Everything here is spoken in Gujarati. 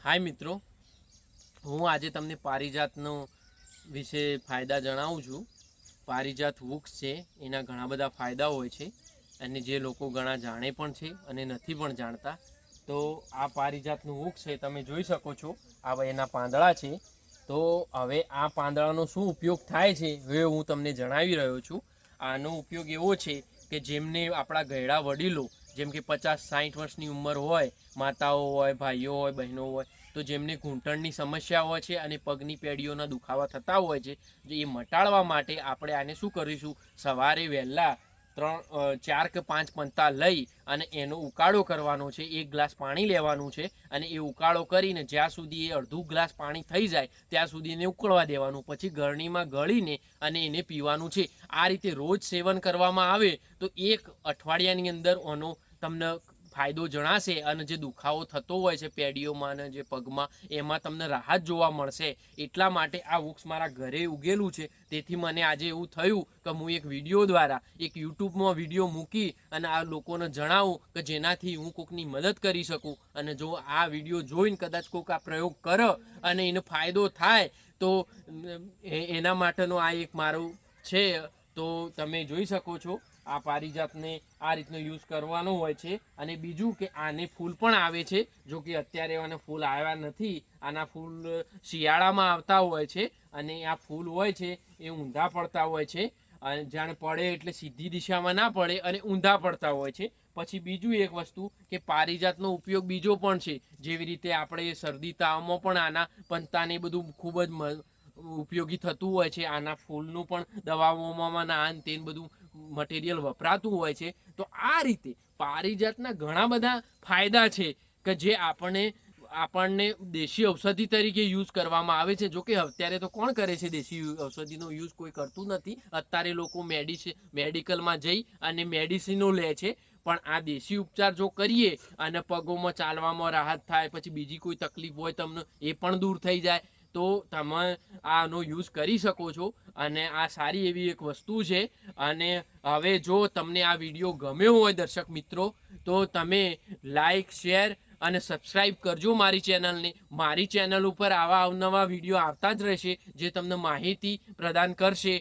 हाय मित्रों, हूँ आज तमने पारिजातनो विषे फायदा जणावुं छुं। पारिजात वृक्ष छे एना घणा बधा फायदा होय छे अने जे लोको घणा जाणे पण छे अने नथी पण जाणता। तो आ पारिजातनुं वृक्ष छे तमे जोई शको छो। आ एना પાંદડા छे। तो हवे आ પાંદડાનો શું ઉપયોગ થાય છે હવે હું તમને જણાવી રહ્યો છું। આનો ઉપયોગ એવો છે કે જેમને આપણા ગયડા વડીલો જેમ કે 50-60 વર્ષની ઉંમર હોય, માતાઓ હોય, ભાઈઓ હોય, બહેનો હોય, તો જેમને ઘૂંટણની સમસ્યા હોય છે અને પગની પેઢીઓના દુખાવા થતા હોય છે, એ મટાડવા માટે આપણે આને શું કરીશું, સવારે વહેલા 4 કે 5 પંતા લઈ અને એનો ઉકાળો કરવાનો છે। 1 ગ્લાસ પાણી લેવાનું છે અને એ ઉકાળો કરીને જ્યાં સુધી એ અડધું ગ્લાસ પાણી થઈ જાય ત્યાં સુધી એને ઉકળવા દેવાનું, પછી ગરણીમાં ગળીને અને એને પીવાનું છે। આ રીતે રોજ સેવન કરવામાં આવે તો 1 અઠવાડિયાની અંદર એનો તમને ફાયદો જણાશે અને જે દુખાવો થતો હોય છે પેઢીઓમાં અને જે પગમાં એમાં તમને રાહત જોવા મળશે। એટલા માટે આ વૃક્ષ મારા ઘરે ઉગેલું છે, તેથી મને આજે એવું થયું કે હું એક વિડીયો દ્વારા એક યુટ્યુબમાં વિડીયો મૂકી અને આ લોકોને જણાવું કે જેનાથી હું કોઈકની મદદ કરી શકું। અને જો આ વિડીયો જોઈને કદાચ કોઈક આ પ્રયોગ કરે અને એનો ફાયદો થાય તો એના માટેનો આ એક મારું છે। તો તમે જોઈ શકો છો આ પારિજાતને આ રીતનો યુઝ કરવાનો હોય છે। અને બીજું કે આને ફૂલ પણ આવે છે, જો કે અત્યારે આના ફૂલ આવ્યા નથી। આના ફૂલ શિયાળામાં આવતા હોય છે અને આ ફૂલ હોય છે એ ઊંધા પડતા હોય છે અને જાણે પડે એટલે સીધી દિશામાં ના પડે અને ઊંધા પડતા હોય છે। પછી બીજું એક વસ્તુ કે પારિજાતનો ઉપયોગ બીજો પણ છે, જેવી રીતે આપણે શરદી તાવમાં પણ આના પત્તાને બધું ખૂબ જ ઉપયોગી થતું હોય છે। આના ફૂલનું પણ દવાઓમાં આન તેન બધું મટીરિયલ વપરાતું હોય છે। તો આ રીતે પારિજાતના ઘણા બધા ફાયદા છે કે જે આપણને દેશી ઔષધિ તરીકે યુઝ કરવામાં આવે છે। જો કે અત્યારે તો કોણ કરે છે દેશી ઔષધિનો યુઝ, કોઈ કરતું નથી। અત્યારે લોકો મેડિકલમાં જઈ અને મેડિસિનો લે છે, પણ આ દેશી ઉપચાર જો કરીએ અને પગોમાં ચાલવામાં રાહત થાય, પછી બીજી કોઈ તકલીફ હોય તમને એ પણ દૂર થઈ જાય, તો તમે આનો યુઝ કરી શકો છો। અને આ સારી એવી એક વસ્તુ છે। અને હવે જો તમને આ વિડીયો ગમ્યો હોય દર્શક મિત્રો, તો તમે લાઈક, શેર અને સબસ્ક્રાઈબ કરજો મારી ચેનલને। મારી ચેનલ ઉપર આવા અવનવા વિડીયો આવતા જ રહેશે જે તમને માહિતી પ્રદાન કરશે